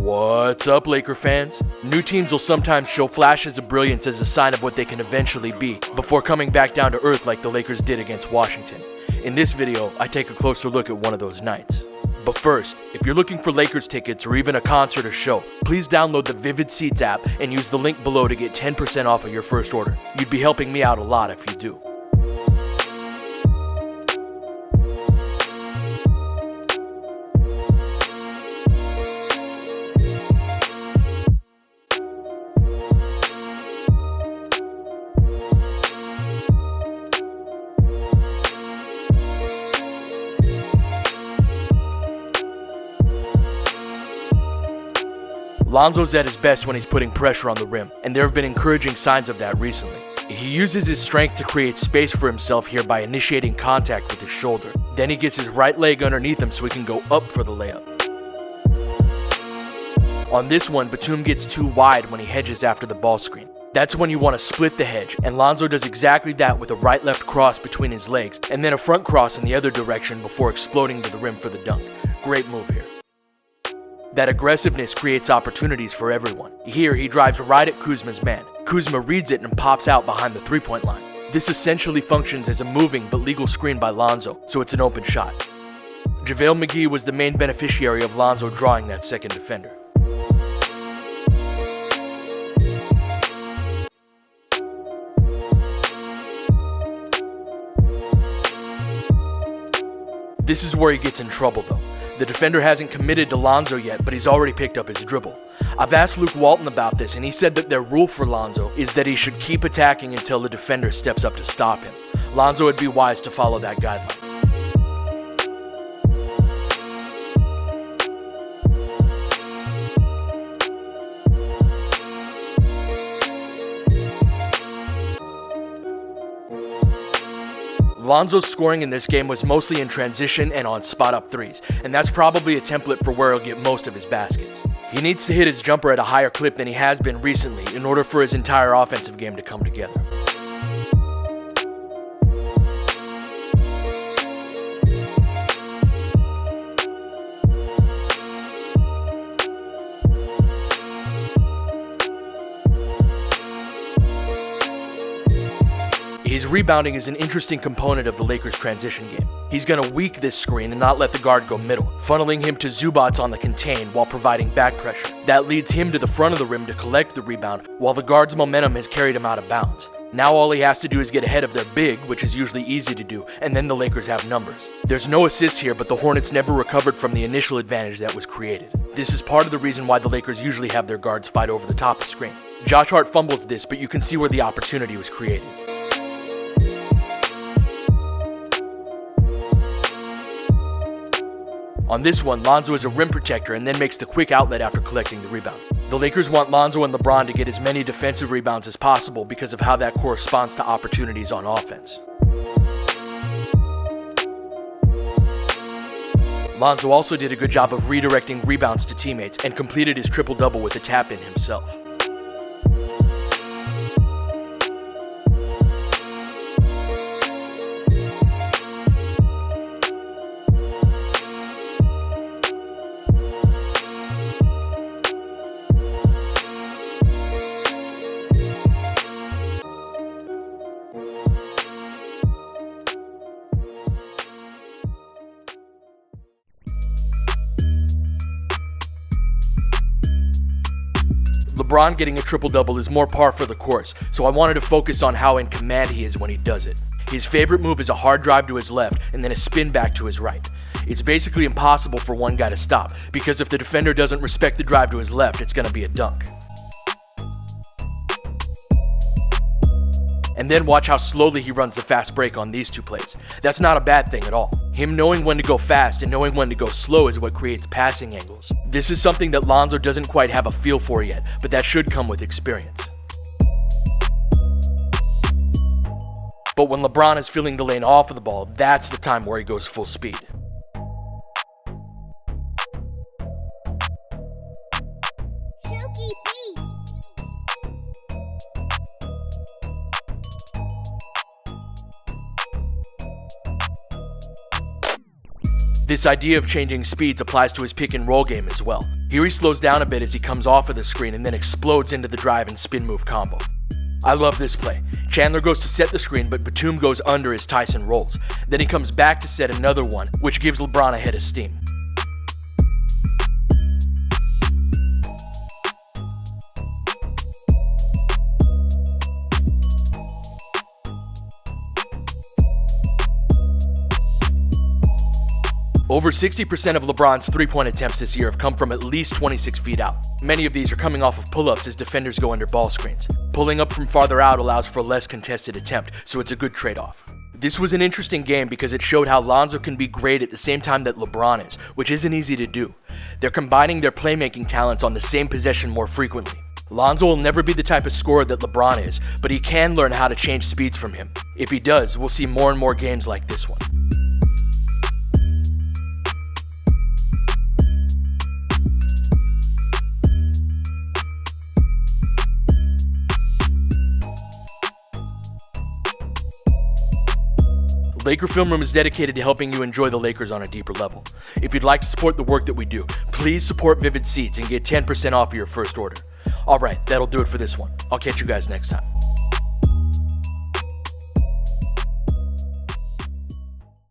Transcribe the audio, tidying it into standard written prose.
What's up, Laker fans? New teams will sometimes show flashes of brilliance as a sign of what they can eventually be, before coming back down to earth like the Lakers did against Washington. In this video, I take a closer look at one of those nights. But first, if you're looking for Lakers tickets or even a concert or show, please download the Vivid Seats app and use the link below to get 10% off of your first order. You'd be helping me out a lot if you do. Lonzo's at his best when he's putting pressure on the rim, and there have been encouraging signs of that recently. He uses his strength to create space for himself here by initiating contact with his shoulder. Then he gets his right leg underneath him so he can go up for the layup. On this one, Batum gets too wide when he hedges after the ball screen. That's when you want to split the hedge, and Lonzo does exactly that with a right-left cross between his legs, and then a front cross in the other direction before exploding to the rim for the dunk. Great move here. That aggressiveness creates opportunities for everyone. Here, he drives right at Kuzma's man. Kuzma reads it and pops out behind the three-point line. This essentially functions as a moving but legal screen by Lonzo, so it's an open shot. JaVale McGee was the main beneficiary of Lonzo drawing that second defender. This is where he gets in trouble though. The defender hasn't committed to Lonzo yet, but he's already picked up his dribble. I've asked Luke Walton about this, and he said that their rule for Lonzo is that he should keep attacking until the defender steps up to stop him. Lonzo would be wise to follow that guideline. Lonzo's scoring in this game was mostly in transition and on spot-up threes, and that's probably a template for where he'll get most of his baskets. He needs to hit his jumper at a higher clip than he has been recently in order for his entire offensive game to come together. His rebounding is an interesting component of the Lakers' transition game. He's going to weak this screen and not let the guard go middle, funneling him to Zubats on the contain while providing back pressure. That leads him to the front of the rim to collect the rebound, while the guard's momentum has carried him out of bounds. Now all he has to do is get ahead of their big, which is usually easy to do, and then the Lakers have numbers. There's no assist here, but the Hornets never recovered from the initial advantage that was created. This is part of the reason why the Lakers usually have their guards fight over the top of the screen. Josh Hart fumbles this, but you can see where the opportunity was created. On this one, Lonzo is a rim protector and then makes the quick outlet after collecting the rebound. The Lakers want Lonzo and LeBron to get as many defensive rebounds as possible because of how that corresponds to opportunities on offense. Lonzo also did a good job of redirecting rebounds to teammates and completed his triple-double with a tap-in himself. LeBron getting a triple-double is more par for the course, so I wanted to focus on how in command he is when he does it. His favorite move is a hard drive to his left and then a spin back to his right. It's basically impossible for one guy to stop, because if the defender doesn't respect the drive to his left, it's going to be a dunk. And then watch how slowly he runs the fast break on these two plays. That's not a bad thing at all. Him knowing when to go fast and knowing when to go slow is what creates passing angles. This is something that Lonzo doesn't quite have a feel for yet, but that should come with experience. But when LeBron is filling the lane off of the ball, that's the time where he goes full speed. This idea of changing speeds applies to his pick and roll game as well. Here he slows down a bit as he comes off of the screen and then explodes into the drive and spin move combo. I love this play. Chandler goes to set the screen, but Batum goes under as Tyson rolls. Then he comes back to set another one, which gives LeBron a head of steam. Over 60% of LeBron's three-point attempts this year have come from at least 26 feet out. Many of these are coming off of pull-ups as defenders go under ball screens. Pulling up from farther out allows for a less contested attempt, so it's a good trade-off. This was an interesting game because it showed how Lonzo can be great at the same time that LeBron is, which isn't easy to do. They're combining their playmaking talents on the same possession more frequently. Lonzo will never be the type of scorer that LeBron is, but he can learn how to change speeds from him. If he does, we'll see more and more games like this one. Laker Film Room is dedicated to helping you enjoy the Lakers on a deeper level. If you'd like to support the work that we do, please support Vivid Seats and get 10% off of your first order. Alright, that'll do it for this one. I'll catch you guys next time.